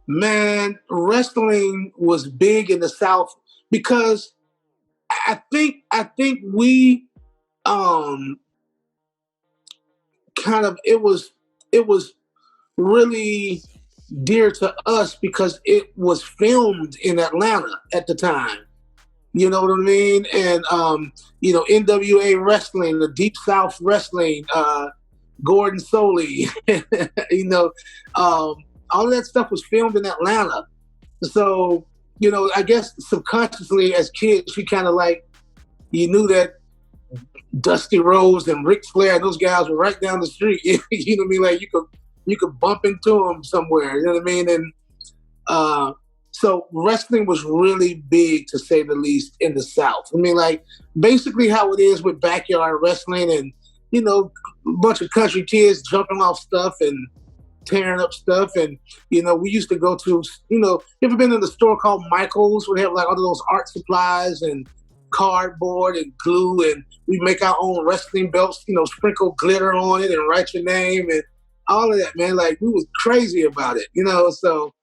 Man, wrestling was big in the South because I think we um kind of it was really dear to us because it was filmed in Atlanta at the time. You know what I mean? And NWA wrestling, the Deep South wrestling, Gordon Soley, you know, um, all that stuff was filmed in Atlanta. So, I guess subconsciously as kids, you kind of like, you knew that Dusty Rhodes and Ric Flair and those guys were right down the street. You know what I mean? Like you could bump into them somewhere. You know what I mean? And so wrestling was really big, to say the least, in the South. I mean, like basically how it is with backyard wrestling and a bunch of country kids jumping off stuff and tearing up stuff. And we used to go to you ever been in the store called Michael's, where they have like all of those art supplies and cardboard and glue, and we make our own wrestling belts, sprinkle glitter on it and write your name and all of that, man. Like we was crazy about it, so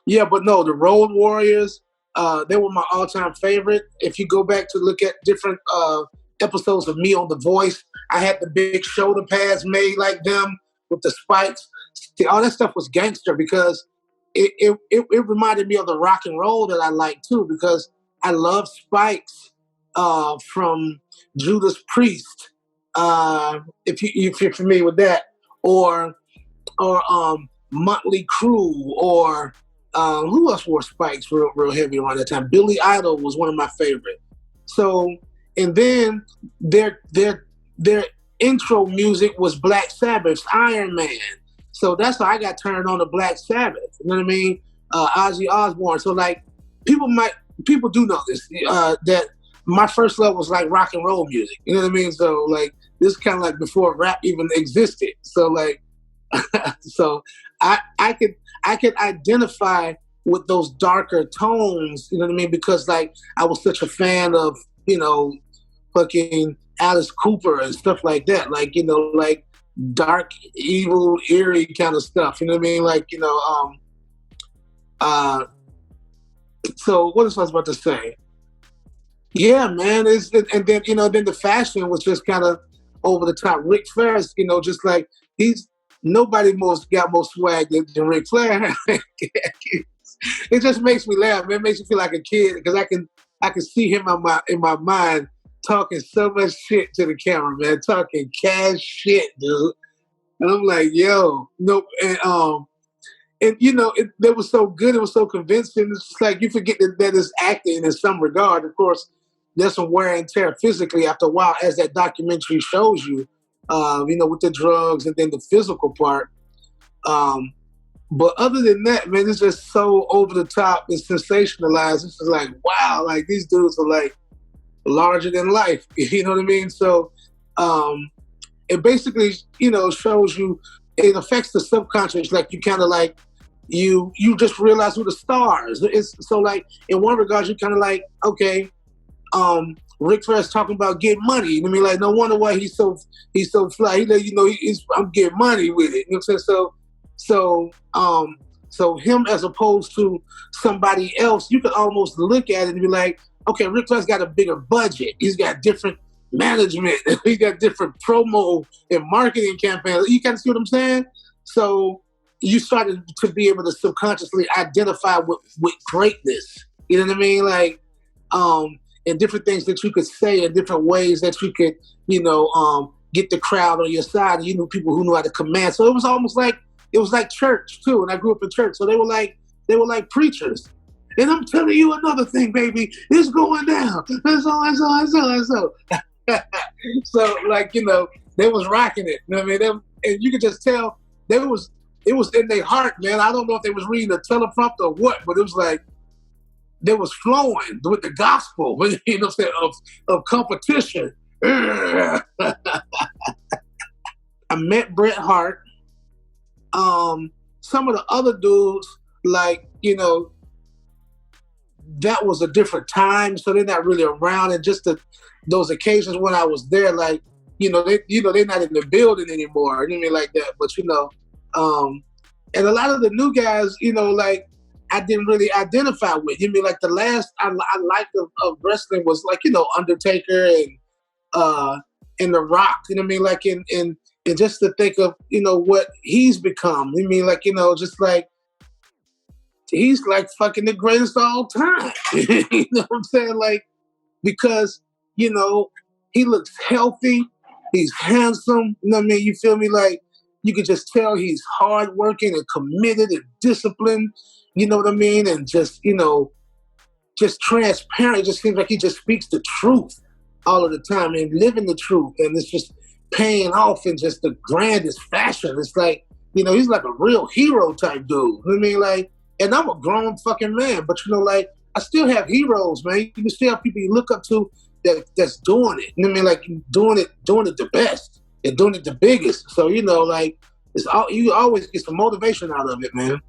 yeah. But no, the Road Warriors, they were my all-time favorite. If you go back to look at different episodes of me on The Voice, I had the big shoulder pads made like them with the spikes. See, all that stuff was gangster because it reminded me of the rock and roll that I liked too, because I love Spikes from Judas Priest, if you're familiar with that, or Motley Crue, or who else wore Spikes real heavy around that time? Billy Idol was one of my favorite. So, and then their intro music was Black Sabbath's Iron Man. So that's how I got turned on to Black Sabbath. You know what I mean? Ozzy Osbourne. So like people do know this, that my first love was like rock and roll music. You know what I mean? So like this is kind of like before rap even existed. So like, so I could identify with those darker tones. You know what I mean? Because like I was such a fan of fucking Alice Cooper and stuff like that. Like like dark, evil, eerie kind of stuff. You know what I mean? Like so what was I about to say? Yeah, man. And then then the fashion was just kind of over the top. Ric Flair's, just like nobody got more swag than Ric Flair. It just makes me laugh. Man. It makes me feel like a kid because I can see him in my mind talking so much shit to the camera, man. Talking cash shit, dude. And I'm like, yo, nope. And that was so good. It was so convincing. It's just like you forget that it's acting in some regard. Of course, there's some wear and tear physically after a while, as that documentary shows you. With the drugs and then the physical part. But other than that, man, it's just so over the top and sensationalized. It's just like, wow, like these dudes are like larger than life. You know what I mean? So it basically, shows you. It affects the subconscious. Like you kind of like you just realize who the stars. It's so like in one regard, you kind of like, okay, Ric Flair's talking about getting money. You know what I mean? Like no wonder why he's so fly. I'm getting money with it. You know what I'm saying? So him as opposed to somebody else, you could almost look at it and be like, okay, Ric Flair's got a bigger budget. He's got different management. He's got different promo and marketing campaigns. You kind of see what I'm saying? So you started to be able to subconsciously identify with greatness. You know what I mean? Like, and different things that you could say and different ways that you could, get the crowd on your side. And you knew people who knew how to command. So it was almost like, church too. And I grew up in church. So they were like preachers. And I'm telling you another thing, baby, it's going down. And so. So like, they was rocking it. You know what I mean? And you could just tell it was in their heart, man. I don't know if they was reading a teleprompter or what, but it was like, they was flowing with the gospel, of competition. I met Bret Hart. Some of the other dudes, like, that was a different time, so they're not really around. And just those occasions when I was there, like, they're not in the building anymore. You know what I mean, like that. But And a lot of the new guys, you know, like I didn't really identify with. You mean like the last I liked of wrestling was like, you know, Undertaker and The Rock. You know what I mean? Like and just to think of, you know, what he's become. You mean like, you know, just like he's like fucking the greatest of all time. You know what I'm saying? Like, because, you know, he looks healthy, he's handsome, you know what I mean? You feel me? Like, you could just tell he's hardworking and committed and disciplined, you know what I mean? And just, you know, just transparent. It just seems like he just speaks the truth all of the time and living the truth. And it's just paying off in just the grandest fashion. It's like, you know, he's like a real hero type dude. You know what I mean? Like, and I'm a grown fucking man, but you know, like, I still have heroes, man. You can still have people you look up to that's doing it. You know what I mean? Like, doing it the best and doing it the biggest. So, you know, like, it's all, you always get some motivation out of it, man.